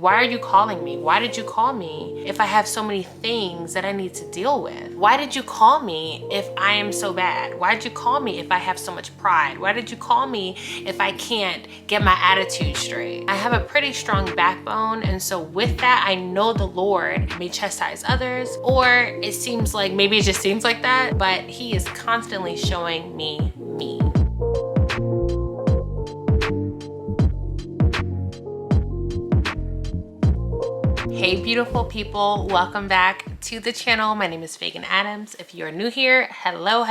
Why are you calling me? Why did you call me if I have so many things that I need to deal with? Why did you call me if I am so bad? Why did you call me if I have so much pride? Why did you call me if I can't get my attitude straight? I have a pretty strong backbone, and so with that, I know the Lord may chastise others, or it seems like, maybe it just seems like that, but He is constantly showing me me. Hey beautiful people, welcome back to the channel. My name is Fagan Adams. If you are new here, hello,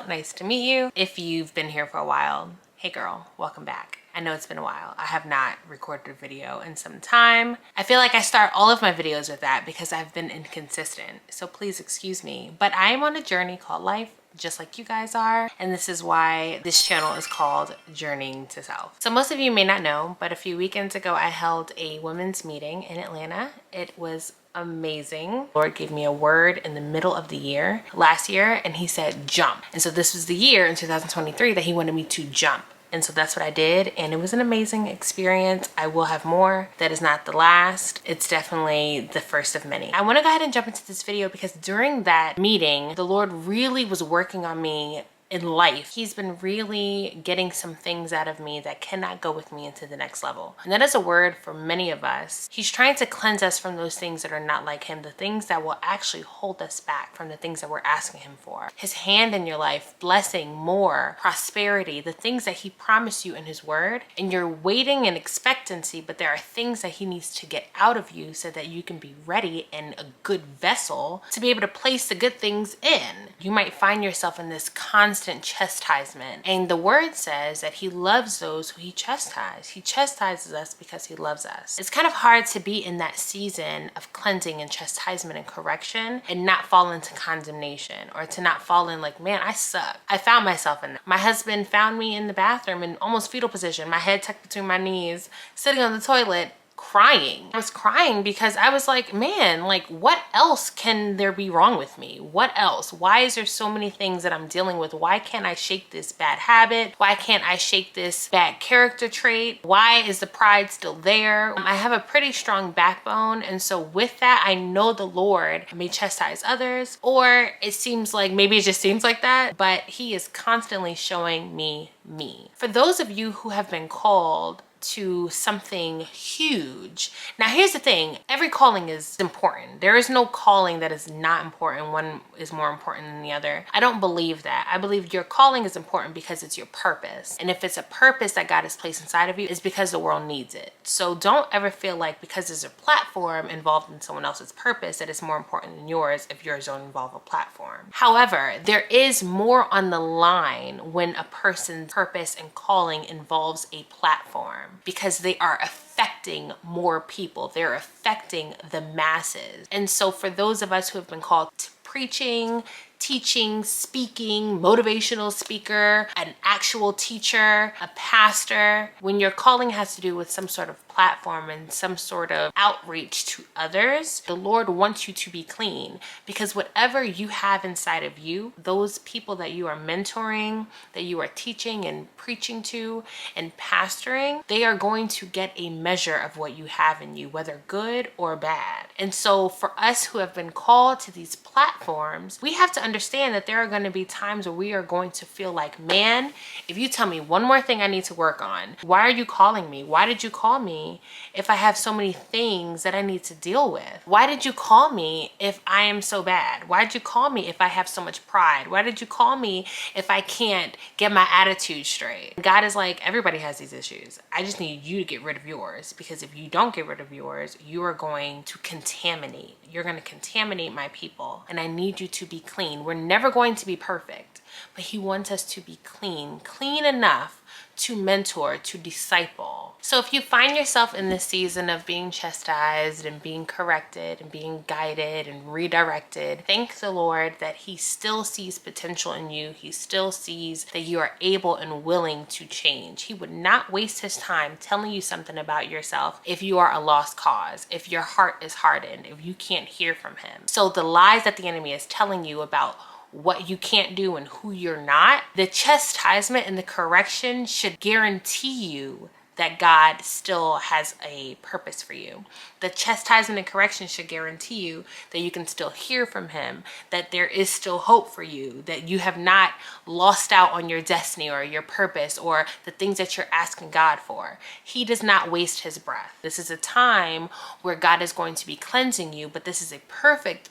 nice to meet you. If you've been here for a while, hey girl, welcome back. I know it's been a while. I have not recorded a video in some time. I feel like I start all of my videos with that because I've been inconsistent, so please excuse me. But I am on a journey called life, just like you guys are, and this is why this channel is called Journeying to Self. So most of you may not know, but a few weekends ago I held a women's meeting in Atlanta. It was amazing. Lord gave me a word in the middle of the year last year, and He said jump. And so this was the year in 2023 that He wanted me to jump. And so that's what I did, and it was an amazing experience. I will have more. That is not the last. It's definitely the first of many. I want to go ahead and jump into this video because during that meeting, the Lord really was working on me in life. He's been really getting some things out of me that cannot go with me into the next level. And that is a word for many of us. He's trying to cleanse us from those things that are not like Him, the things that will actually hold us back from the things that we're asking Him for. His hand in your life, blessing, more, prosperity, the things that He promised you in His word. And you're waiting in expectancy, but there are things that He needs to get out of you so that you can be ready and a good vessel to be able to place the good things in. You might find yourself in this constant chastisement. And the word says that He loves those who He chastises. He chastises us because He loves us. It's kind of hard to be in that season of cleansing and chastisement and correction and not fall into condemnation, or to not fall in like, man, I suck. I found myself in that. My husband found me in the bathroom in almost fetal position, my head tucked between my knees, sitting on the toilet, crying. I was crying because I was like, man, like what else can there be wrong with me? What else? Why is there so many things that I'm dealing with? Why can't I shake this bad habit? Why can't I shake this bad character trait? Why is the pride still there? I have a pretty strong backbone, and so with that, I know the Lord may chastise others, or it seems like, maybe it just seems like that, but He is constantly showing me me. For those of you who have been called to something huge. Now here's the thing, every calling is important. There is no calling that is not important. One is more important than the other. I don't believe that. I believe your calling is important because it's your purpose. And if it's a purpose that God has placed inside of you, it's because the world needs it. So don't ever feel like because there's a platform involved in someone else's purpose that it's more important than yours if yours don't involve a platform. However, there is more on the line when a person's purpose and calling involves a platform, because they are affecting more people. They're affecting the masses. And so for those of us who have been called to preaching, teaching, speaking, motivational speaker, an actual teacher, a pastor, when your calling has to do with some sort of platform and some sort of outreach to others, the Lord wants you to be clean, because whatever you have inside of you, those people that you are mentoring, that you are teaching and preaching to and pastoring, they are going to get a measure of what you have in you, whether good or bad. And so for us who have been called to these platforms, we have to understand that there are going to be times where we are going to feel like, man, if you tell me one more thing I need to work on, why are you calling me? Why did you call me if I have so many things that I need to deal with? Why did you call me if I am so bad? Why did you call me if I have so much pride? Why did you call me if I can't get my attitude straight? God is like, everybody has these issues. I just need you to get rid of yours, because if you don't get rid of yours, you are going to contaminate. You're going to contaminate my people, and I need you to be clean. We're never going to be perfect, but He wants us to be clean enough to mentor, to disciple. So if you find yourself in this season of being chastised and being corrected and being guided and redirected, thank the Lord that He still sees potential in you. He still sees that you are able and willing to change. He would not waste His time telling you something about yourself if you are a lost cause, if your heart is hardened, if you can't hear from Him. So the lies that the enemy is telling you about what you can't do and who you're not, the chastisement and the correction should guarantee you that God still has a purpose for you. The chastisement and correction should guarantee you that you can still hear from him, that there is still hope for you, that you have not lost out on your destiny or your purpose or the things that you're asking God for. He does not waste his breath. This is a time where God is going to be cleansing you, but this is a perfect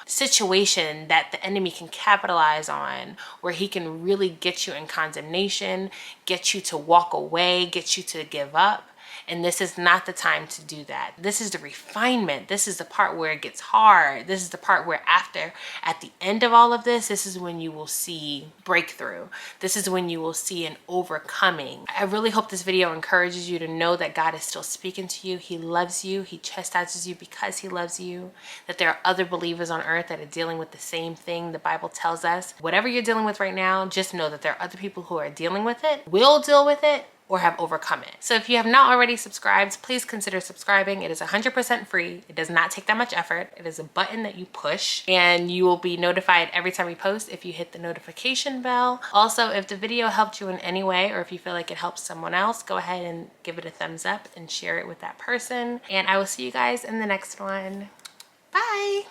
situation that the enemy can capitalize on, where he can really get you in condemnation, get you to walk away, get you to give up. And this is not the time to do that. This is the refinement. This is the part where it gets hard. This is the part where at the end of all of this, this is when you will see breakthrough. This is when you will see an overcoming. I really hope this video encourages you to know that God is still speaking to you. He loves you. He chastises you because he loves you. That there are other believers on earth that are dealing with the same thing. The Bible tells us, whatever you're dealing with right now, just know that there are other people who are dealing with it, will deal with it, or have overcome it. So if you have not already subscribed, please consider subscribing. It is 100% free. It does not take that much effort. It is a button that you push and you will be notified every time we post if you hit the notification bell. Also, if the video helped you in any way, or if you feel like it helps someone else, go ahead and give it a thumbs up and share it with that person. And I will see you guys in the next one. Bye.